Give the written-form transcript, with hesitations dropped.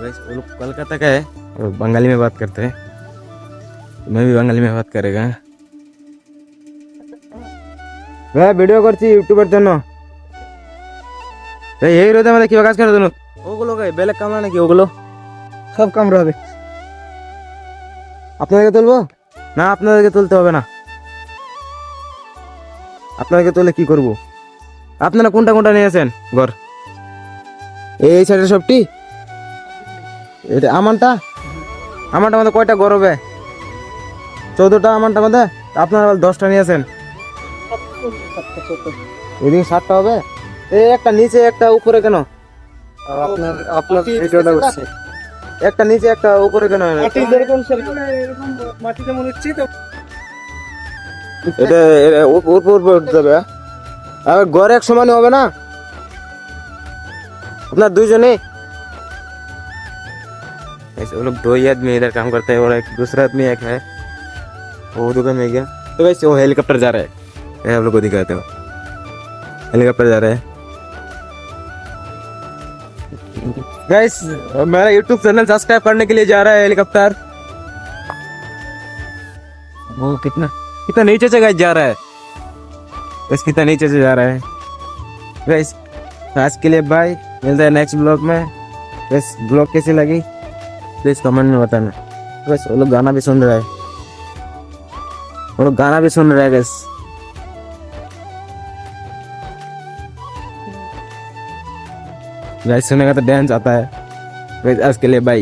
वैसे वो लोग कोलकाता का है और बंगाली में बात करते हैं, तो मैं भी बंगाली में बात करेगा। ভাই ভিডিও করছি ইউটিউবের জন্য। এই রোদে আমাদের কিভাবে কাজ করে দেন? ওগুলো বেলেগ কামরা নাকি ওগুলো? সব কামড়া হবে। আপনাদেরকে তুলবো? না আপনাদেরকে তুলতে হবে না। আপনাদেরকে তুলে কি করব? আপনারা কোনটা কোনটা নিয়েছেন ঘর? এই সাইডের সবটি? এটা আমানটা মধ্যে কয়টা ঘর হবে? 14টা আমানটা মধ্যে, আপনারা 10টা নিয়েছেন। এদিকে 7টা হবে। এই একটা নিচে একটা উপরে কেন? আর আপনার ভিডিওটা করছে। একটা নিচে একটা উপরে কেন? মাটি যেরকম সেরকম এরকম মাটি যেমন হচ্ছে তো এটা উপর উঠতে যাবে। আর ঘর এক সমানে হবে না? अपना दुजने ऐसे वो लोग 2 ही आदमी इधर काम करते हैं और एक दूसरा आदमी एक है वो दुकान में गया। तो वैसे वो हेलीकॉप्टर जा रहा है, ये आप लोग को दिखाते हो। हेलीकॉप्टर जा रहा है गाइस। मेरा यूट्यूब चैनल सब्सक्राइब करने के लिए जा रहा है हेलीकॉप्टर। वो कितना कितना नीचे से गाइस जा रहा है, बस कितना नीचे से जा रहा है गाइस। आज के लिए बाय, मिलते हैं नेक्स्ट ब्लॉग में। बस ब्लॉग कैसी लगी प्लीज कमेंट में बताना। बस वो लोग गाना भी सुन रहा है, वो लोग गाना भी सुन रहा है बस। गाइस सुनेगा तो डांस आता है। बस आज के लिए बाय।